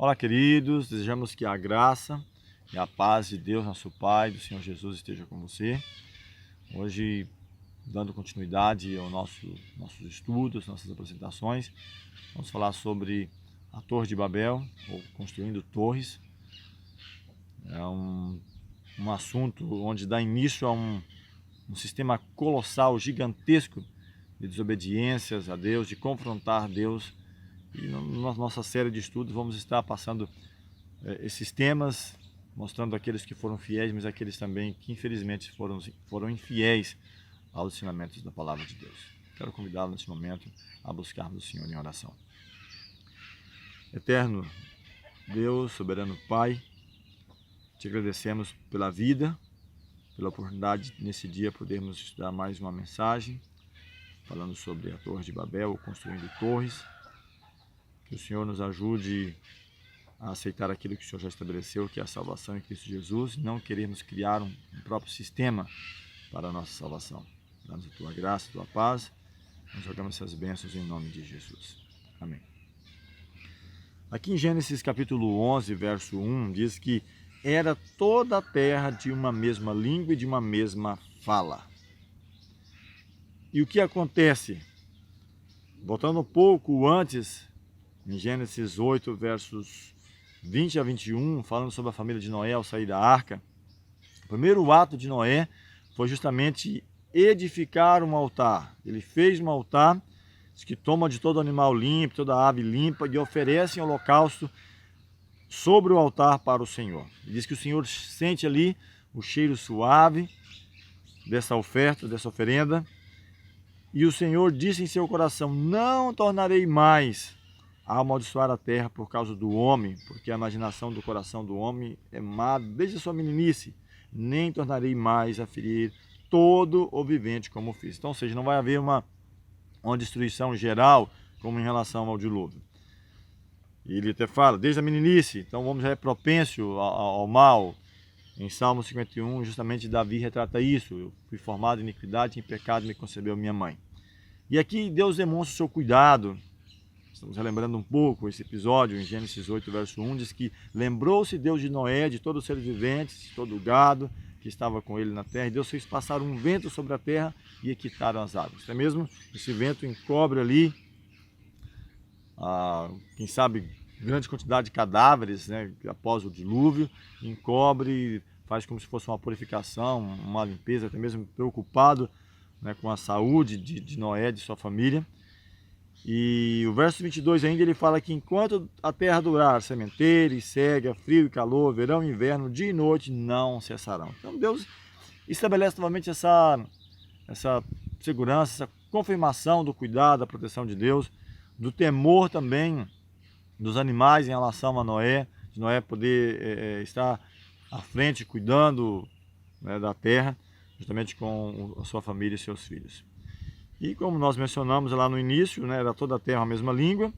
Olá, queridos, desejamos que a graça e a paz de Deus, nosso Pai, do Senhor Jesus, esteja com você. Hoje, dando continuidade aos nossos estudos, nossas apresentações, vamos falar sobre a Torre de Babel, ou construindo torres. É um assunto onde dá início a um sistema colossal, gigantesco de desobediências a Deus, de confrontar Deus. E na nossa série de estudos vamos estar passando esses temas, mostrando aqueles que foram fiéis, mas aqueles também que infelizmente foram infiéis aos ensinamentos da Palavra de Deus. Quero convidá-lo nesse momento a buscarmos o Senhor em oração. Eterno Deus, soberano Pai, te agradecemos pela vida, pela oportunidade nesse dia podermos estudar mais uma mensagem, falando sobre a Torre de Babel, construindo torres. Que o Senhor nos ajude a aceitar aquilo que o Senhor já estabeleceu, que é a salvação em Cristo Jesus, e não queremos criar um próprio sistema para a nossa salvação. Dá-nos a tua graça, a tua paz, nós jogamos essas bênçãos em nome de Jesus. Amém. Aqui em Gênesis capítulo 11, verso 1, diz que era toda a terra de uma mesma língua e de uma mesma fala. E o que acontece? Voltando um pouco antes, em Gênesis 8, versos 20 a 21, falando sobre a família de Noé ao sair da arca, o primeiro ato de Noé foi justamente edificar um altar. Ele fez um altar, diz que toma de todo animal limpo, toda ave limpa e oferece em holocausto sobre o altar para o Senhor. Ele diz que o Senhor sente ali o cheiro suave dessa oferta, dessa oferenda, e o Senhor disse em seu coração: não tornarei mais a amaldiçoar a terra por causa do homem, porque a imaginação do coração do homem é má desde a sua meninice, nem tornarei mais a ferir todo o vivente como fiz. Então, ou seja, não vai haver uma destruição geral como em relação ao dilúvio. E ele até fala, desde a meninice, então vamos já é propenso ao mal. Em Salmo 51, justamente Davi retrata isso: eu fui formado em iniquidade, em pecado me concebeu minha mãe. E aqui Deus demonstra o seu cuidado. Estamos relembrando um pouco esse episódio em Gênesis 8, verso 1, diz que lembrou-se Deus de Noé, de todos os seres viventes, de todo o gado que estava com ele na terra, e Deus fez passar um vento sobre a terra e equitaram as águas. Até mesmo esse vento encobre ali, quem sabe, grande quantidade de cadáveres, né, após o dilúvio, encobre, faz como se fosse uma purificação, uma limpeza, até mesmo preocupado, né, com a saúde de Noé, de sua família. E o verso 22 ainda ele fala que enquanto a terra durar, sementeira e cega, frio e calor, verão e inverno, dia e noite não cessarão. Então Deus estabelece novamente essa segurança, essa confirmação do cuidado, da proteção de Deus, do temor também dos animais em relação a Noé, de Noé poder estar à frente, cuidando, né, da terra, justamente com a sua família e seus filhos. E como nós mencionamos lá no início, né, era toda a terra a mesma língua,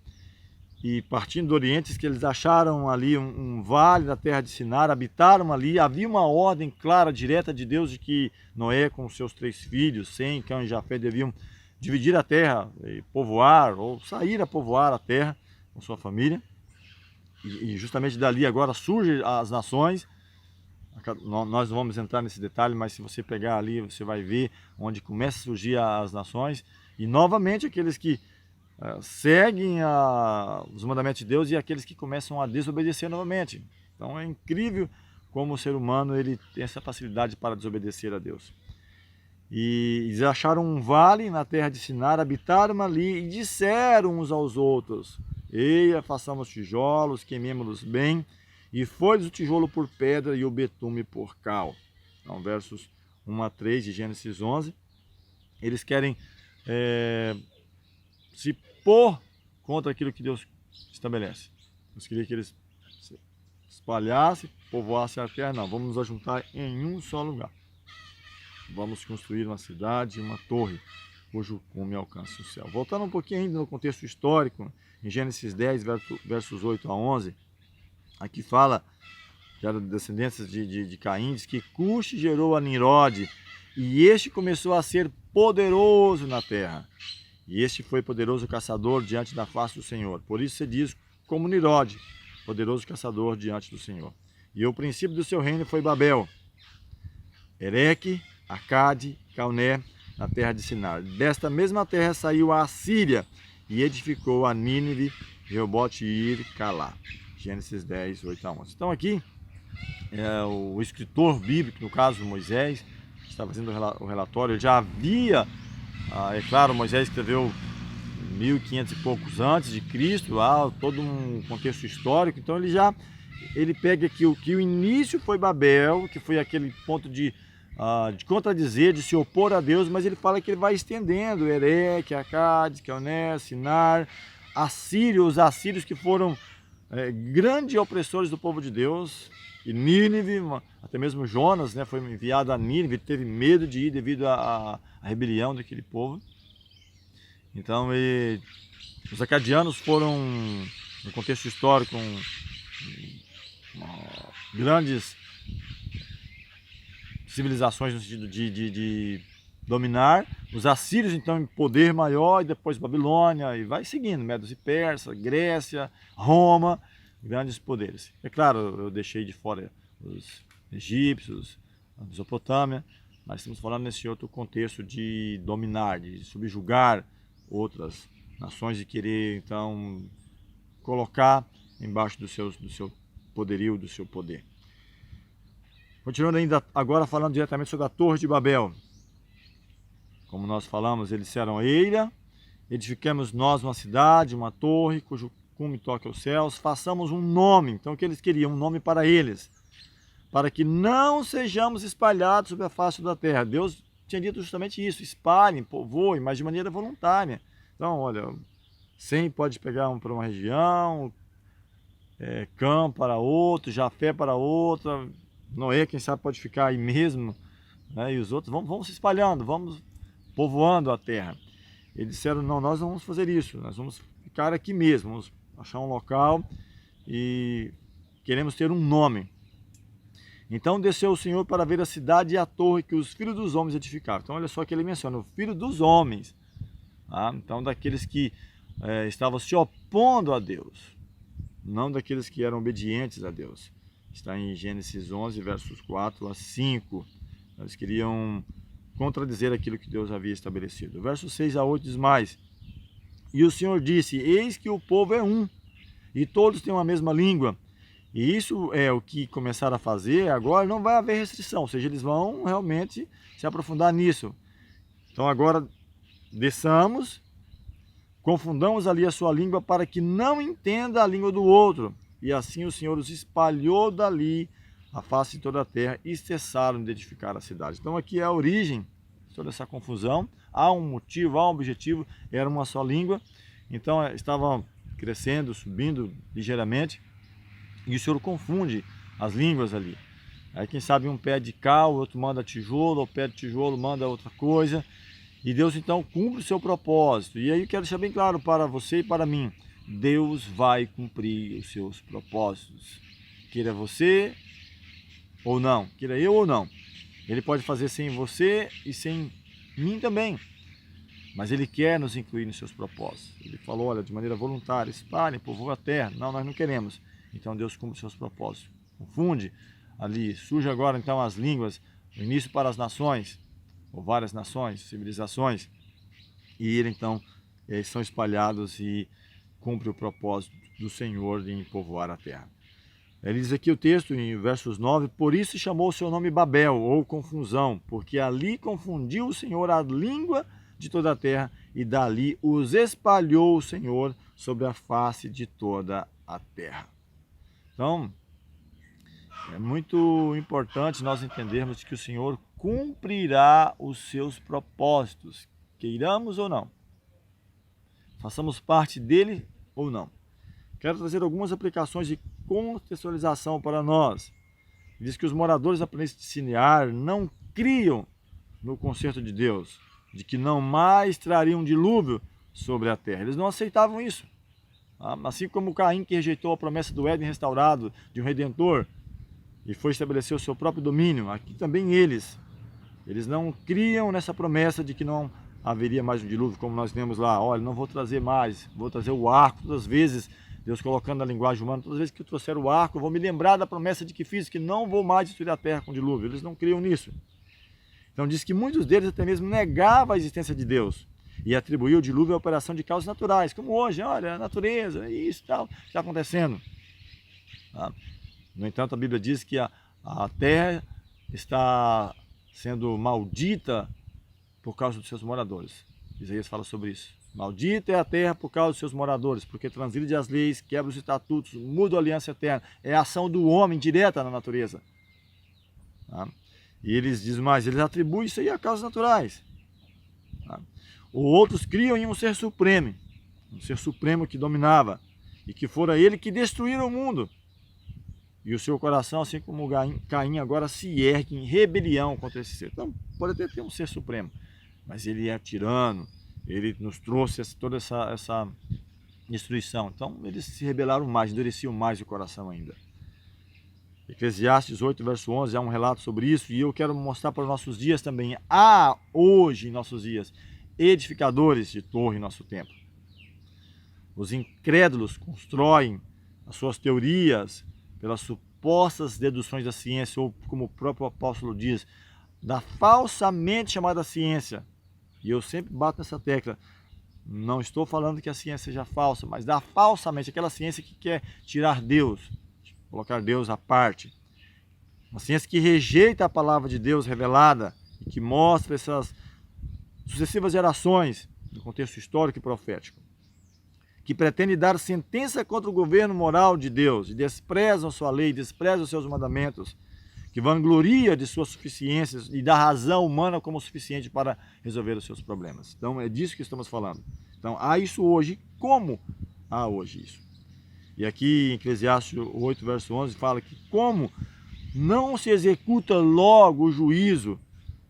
e partindo do Oriente, que eles acharam ali um vale da terra de Sinar, habitaram ali, havia uma ordem clara, direta de Deus, de que Noé com seus 3 filhos, Sem, Cã e Jafé, deviam dividir a terra, e povoar, ou sair a povoar a terra com sua família. E justamente dali agora surgem as nações. Nós não vamos entrar nesse detalhe, mas se você pegar ali, você vai ver onde começa a surgir as nações. E novamente aqueles que seguem os mandamentos de Deus e aqueles que começam a desobedecer novamente. Então é incrível como o ser humano ele tem essa facilidade para desobedecer a Deus. E eles acharam um vale na terra de Sinar, habitaram ali e disseram uns aos outros: eia, façamos tijolos, queimemos-los bem. E foi-lhes o tijolo por pedra e o betume por cal. Então, versos 1 a 3 de Gênesis 11. Eles querem se pôr contra aquilo que Deus estabelece. Deus queria que eles se espalhassem, povoassem a terra. Não, vamos nos ajuntar em um só lugar. Vamos construir uma cidade e uma torre, cujo cume alcance o céu. Voltando um pouquinho ainda no contexto histórico, em Gênesis 10, versos 8 a 11, aqui fala, já das descendências de Caim, diz que Cuxi gerou a Nimrod, e este começou a ser poderoso na terra. E este foi poderoso caçador diante da face do Senhor. Por isso se diz como Nimrod, poderoso caçador diante do Senhor. E o princípio do seu reino foi Babel, Ereque, Acade, Calné, na terra de Sinar. Desta mesma terra saiu a Assíria e edificou a Nínive, Reobote e Ir, Calá. Gênesis 10, 8 a 11. Então aqui, o escritor bíblico, no caso Moisés, que está fazendo o relatório, ele já havia, é claro, Moisés escreveu 1500 e poucos antes de Cristo, há todo um contexto histórico, então ele pega aqui que o início foi Babel, que foi aquele ponto de contradizer, de se opor a Deus, mas ele fala que ele vai estendendo, Ereque, Acade, Calné, Sinar, Assírio, os assírios que foram grandes opressores do povo de Deus, e Nínive, até mesmo Jonas, né, foi enviado a Nínive, ele teve medo de ir devido à rebelião daquele povo. Então, os acadianos foram, no contexto histórico, grandes civilizações no sentido de dominar. Os assírios, então, em poder maior, e depois Babilônia, e vai seguindo, Medos e Persas, Grécia, Roma, grandes poderes. É claro, eu deixei de fora os egípcios, a Mesopotâmia, mas estamos falando nesse outro contexto de dominar, de subjugar outras nações e querer, então, colocar embaixo do seu poderio, do seu poder. Continuando ainda agora falando diretamente sobre a Torre de Babel. Como nós falamos, eles disseram: eira, edifiquemos nós uma cidade, uma torre, cujo cume toque aos céus, façamos um nome. Então o que eles queriam? Um nome para eles, para que não sejamos espalhados sobre a face da terra. Deus tinha dito justamente isso: espalhem, povoem, mas de maneira voluntária. Então, olha, 100 pode pegar para uma região, Cã para outro, Jafé para outra, Noé, quem sabe, pode ficar aí mesmo, né? E os outros vão se espalhando, vamos povoando a terra. Eles disseram: não, nós não vamos fazer isso, nós vamos ficar aqui mesmo, vamos achar um local e queremos ter um nome. Então desceu o Senhor para ver a cidade e a torre que os filhos dos homens edificaram. Então olha só que ele menciona: o filho dos homens. Então daqueles que estavam se opondo a Deus, não daqueles que eram obedientes a Deus. Está em Gênesis 11, versos 4 a 5. Eles queriam contradizer aquilo que Deus havia estabelecido. O verso 6 a 8 diz mais: e o Senhor disse: eis que o povo é um, e todos têm uma mesma língua. E isso é o que começaram a fazer, agora não vai haver restrição, ou seja, eles vão realmente se aprofundar nisso. Então agora desçamos, confundamos ali a sua língua para que não entenda a língua do outro. E assim o Senhor os espalhou dali a face de toda a terra e cessaram de edificar a cidade. Então aqui é a origem de toda essa confusão. Há um motivo, há um objetivo, era uma só língua. Então estavam crescendo, subindo ligeiramente, e o Senhor confunde as línguas ali. Aí quem sabe um pé de cal, o outro manda tijolo, o pé de tijolo manda outra coisa. E Deus então cumpre o seu propósito. E aí eu quero deixar bem claro para você e para mim: Deus vai cumprir os seus propósitos. Queira você ou não, queira eu ou não. Ele pode fazer sem você e sem mim também. Mas Ele quer nos incluir nos seus propósitos. Ele falou: olha, de maneira voluntária, espalhem, povoem a terra. Não, nós não queremos. Então Deus cumpre os seus propósitos. Confunde ali, surge agora então as línguas, o início para as nações, ou várias nações, civilizações, e ele então são espalhados e cumpre o propósito do Senhor em povoar a terra. Ele diz aqui o texto em versos 9: por isso chamou o seu nome Babel, ou confusão, porque ali confundiu o Senhor a língua de toda a terra, e dali os espalhou o Senhor sobre a face de toda a terra. Então, é muito importante nós entendermos que o Senhor cumprirá os seus propósitos, queiramos ou não, façamos parte dele ou não. Quero trazer algumas aplicações de contextualização para nós. Diz que os moradores da planície de Sinear não criam no concerto de Deus, de que não mais traria um dilúvio sobre a terra. Eles não aceitavam isso. Assim como Caim, que rejeitou a promessa do Éden restaurado, de um Redentor, e foi estabelecer o seu próprio domínio, aqui também eles não criam nessa promessa de que não haveria mais um dilúvio, como nós vemos lá: olha, não vou trazer mais, vou trazer o arco todas as vezes, Deus colocando na linguagem humana, todas as vezes que eu trouxer o arco, eu vou me lembrar da promessa de que fiz, que não vou mais destruir a terra com dilúvio. Eles não criam nisso. Então diz que muitos deles até mesmo negavam a existência de Deus e atribuíam o dilúvio à operação de causas naturais, como hoje, olha, a natureza, isso e tal, está acontecendo. No entanto, a Bíblia diz que a terra está sendo maldita por causa dos seus moradores. Isaías fala sobre isso. Maldita é a terra por causa dos seus moradores, porque transgride as leis, quebra os estatutos, muda a aliança eterna. É a ação do homem direta na natureza. E eles dizem mais, eles atribuem isso aí a causas naturais. Ou outros criam em um ser supremo que dominava, e que fora ele que destruíra o mundo. E o seu coração, assim como Caim, agora se ergue em rebelião contra esse ser. Então, pode até ter um ser supremo, mas ele é tirano, ele nos trouxe toda essa destruição. Então, eles se rebelaram mais, endureciam mais o coração ainda. Eclesiastes 8, verso 11, há um relato sobre isso, e eu quero mostrar para os nossos dias também. Há hoje, em nossos dias, edificadores de torre em nosso tempo. Os incrédulos constroem as suas teorias pelas supostas deduções da ciência, ou como o próprio apóstolo diz, da falsamente chamada ciência. E eu sempre bato nessa tecla. Não estou falando que a ciência seja falsa, mas da falsamente, aquela ciência que quer tirar Deus, colocar Deus à parte. Uma ciência que rejeita a palavra de Deus revelada e que mostra essas sucessivas gerações no contexto histórico e profético, que pretende dar sentença contra o governo moral de Deus e desprezam sua lei, desprezam seus mandamentos, que vangloria de suas suficiências e da razão humana como suficiente para resolver os seus problemas. Então é disso que estamos falando. Então há isso hoje, como há hoje isso? E aqui em Eclesiastes 8, verso 11, fala que como não se executa logo o juízo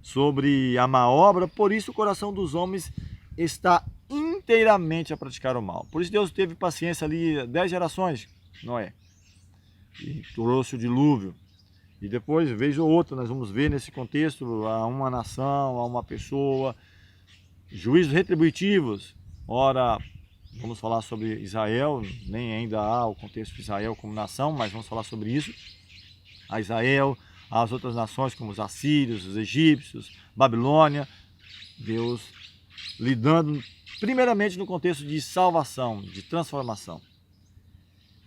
sobre a má obra, por isso o coração dos homens está inteiramente a praticar o mal. Por isso Deus teve paciência ali 10 gerações, Noé, e trouxe o dilúvio. E depois, vez ou outra, nós vamos ver nesse contexto a uma nação, a uma pessoa, juízos retributivos. Ora, vamos falar sobre Israel, nem ainda há o contexto de Israel como nação, mas vamos falar sobre isso. A Israel, as outras nações como os assírios, os egípcios, Babilônia, Deus lidando primeiramente no contexto de salvação, de transformação.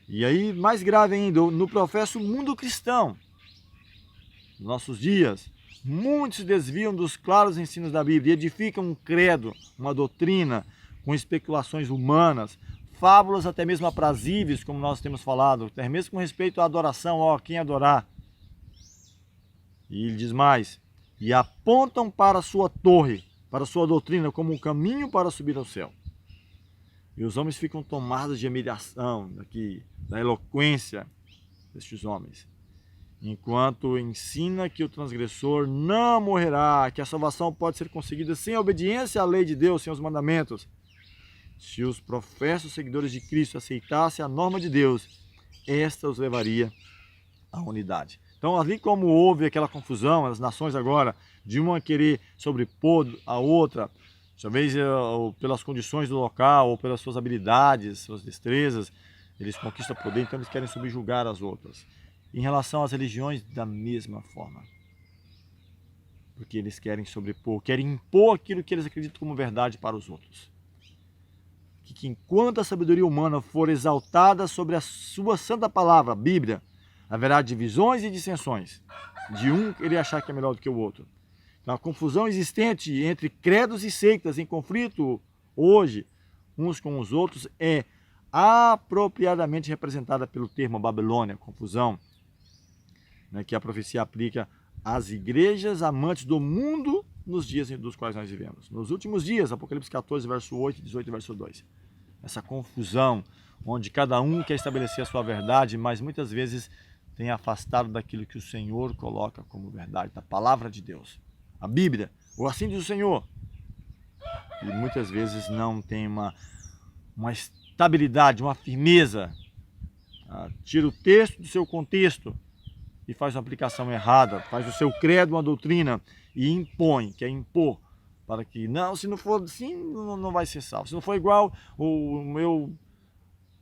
E aí, mais grave ainda, no professo mundo cristão, nos nossos dias, muitos se desviam dos claros ensinos da Bíblia e edificam um credo, uma doutrina, com especulações humanas, fábulas até mesmo aprazíveis, como nós temos falado, até mesmo com respeito à adoração, ó, quem adorar. E ele diz mais, e apontam para a sua torre, para a sua doutrina, como um caminho para subir ao céu. E os homens ficam tomados de admiração, da eloquência destes homens, enquanto ensina que o transgressor não morrerá, que a salvação pode ser conseguida sem a obediência à lei de Deus, sem os mandamentos. Se os professos seguidores de Cristo aceitassem a norma de Deus, esta os levaria à unidade. Então, ali como houve aquela confusão, as nações agora, de uma querer sobrepor a outra, talvez pelas condições do local, ou pelas suas habilidades, suas destrezas, eles conquistam poder, então eles querem subjugar as outras. Em relação às religiões, da mesma forma. Porque eles querem sobrepor, querem impor aquilo que eles acreditam como verdade para os outros. Que enquanto a sabedoria humana for exaltada sobre a sua santa palavra, a Bíblia, haverá divisões e dissensões, de um querer achar que é melhor do que o outro. Então, a confusão existente entre credos e seitas em conflito hoje, uns com os outros, é apropriadamente representada pelo termo Babilônia, confusão, que a profecia aplica às igrejas amantes do mundo nos dias dos quais nós vivemos. Nos últimos dias, Apocalipse 14, verso 8, 18 e verso 2. Essa confusão, onde cada um quer estabelecer a sua verdade, mas muitas vezes tem afastado daquilo que o Senhor coloca como verdade, da palavra de Deus. A Bíblia, ou assim diz o Senhor. E muitas vezes não tem uma estabilidade, uma firmeza. Tira o texto do seu contexto e faz uma aplicação errada, faz o seu credo uma doutrina e impõe, quer impor, para que, não, se não for assim, não vai ser salvo. Se não for igual o meu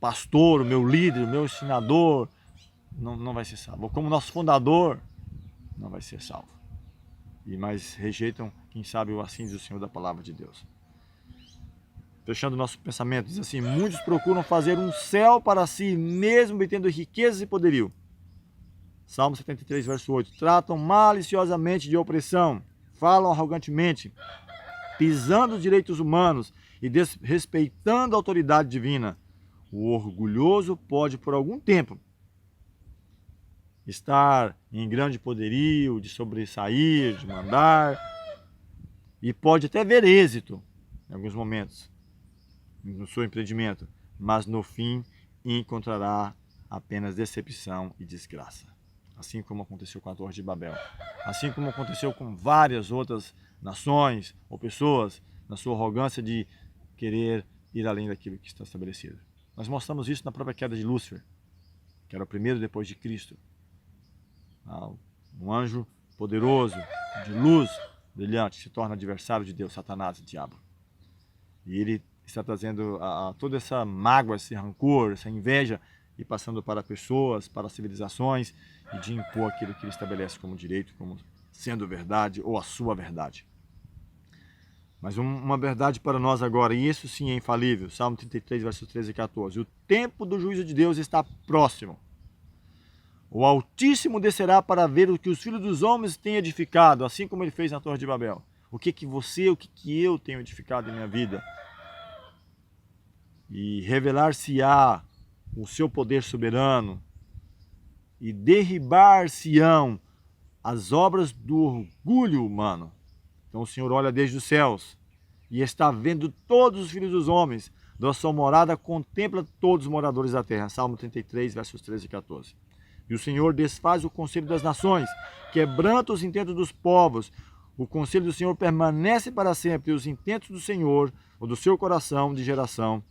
pastor, o meu líder, o meu ensinador, não vai ser salvo. Ou como nosso fundador, não vai ser salvo. E mais rejeitam, quem sabe, o assim diz o Senhor da palavra de Deus. Fechando nosso pensamento, diz assim: muitos procuram fazer um céu para si mesmo, obtendo riquezas e poderio. Salmo 73, verso 8. Tratam maliciosamente de opressão, falam arrogantemente, pisando os direitos humanos e desrespeitando a autoridade divina. O orgulhoso pode, por algum tempo, estar em grande poderio, de sobressair, de mandar, e pode até ver êxito em alguns momentos no seu empreendimento, mas no fim encontrará apenas decepção e desgraça. Assim como aconteceu com a Torre de Babel, assim como aconteceu com várias outras nações ou pessoas na sua arrogância de querer ir além daquilo que está estabelecido. Nós mostramos isso na própria queda de Lúcifer, que era o primeiro depois de Cristo. Um anjo poderoso, de luz brilhante, se torna adversário de Deus, Satanás, o diabo. E ele está trazendo toda essa mágoa, esse rancor, essa inveja, e passando para pessoas, para civilizações, e de impor aquilo que ele estabelece como direito, como sendo verdade ou a sua verdade. Mas uma verdade para nós agora, e isso sim é infalível. Salmo 33, versos 13 e 14. O tempo do juízo de Deus está próximo. O Altíssimo descerá para ver o que os filhos dos homens têm edificado, assim como ele fez na Torre de Babel. O que você, o que eu tenho edificado em minha vida. E revelar-se-á o seu poder soberano, e derribar-se-ão as obras do orgulho humano. Então o Senhor olha desde os céus e está vendo todos os filhos dos homens, da sua morada contempla todos os moradores da terra. Salmo 33, versos 13 e 14. E o Senhor desfaz o conselho das nações, quebranta os intentos dos povos. O conselho do Senhor permanece para sempre, e os intentos do Senhor, ou do seu coração, de geração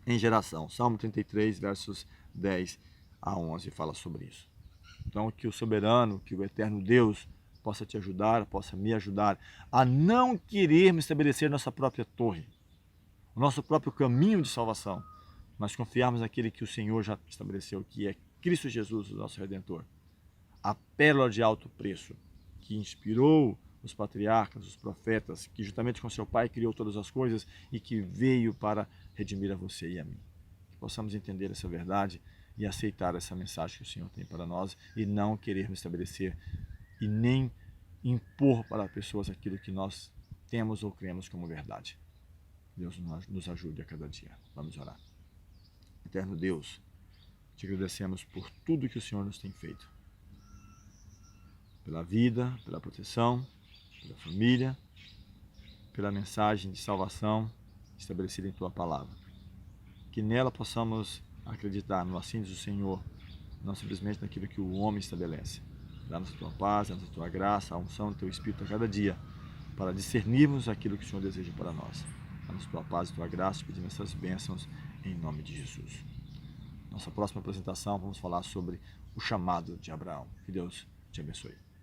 em geração. Salmo 33, versos 10 a 11 fala sobre isso. Então, que o soberano, que o eterno Deus possa te ajudar, possa me ajudar a não querermos estabelecer nossa própria torre, o nosso próprio caminho de salvação, mas confiarmos naquele que o Senhor já estabeleceu, que é Cristo Jesus, o nosso Redentor. A pérola de alto preço, que inspirou os patriarcas, os profetas, que juntamente com seu Pai criou todas as coisas e que veio para redimir a você e a mim. Que possamos entender essa verdade e aceitar essa mensagem que o Senhor tem para nós e não querermos estabelecer e nem impor para pessoas aquilo que nós temos ou cremos como verdade. Deus nos ajude a cada dia. Vamos orar. Eterno Deus, te agradecemos por tudo que o Senhor nos tem feito. Pela vida, pela proteção, pela família, pela mensagem de salvação estabelecida em Tua Palavra. Que nela possamos acreditar no assim diz o Senhor, não simplesmente naquilo que o homem estabelece. Dá-nos a Tua paz, dá-nos a Tua graça, a unção do Teu Espírito a cada dia, para discernirmos aquilo que o Senhor deseja para nós. Dá-nos a Tua paz e a Tua graça, pedindo essas bênçãos em nome de Jesus. Nossa próxima apresentação, vamos falar sobre o chamado de Abraão. Que Deus te abençoe.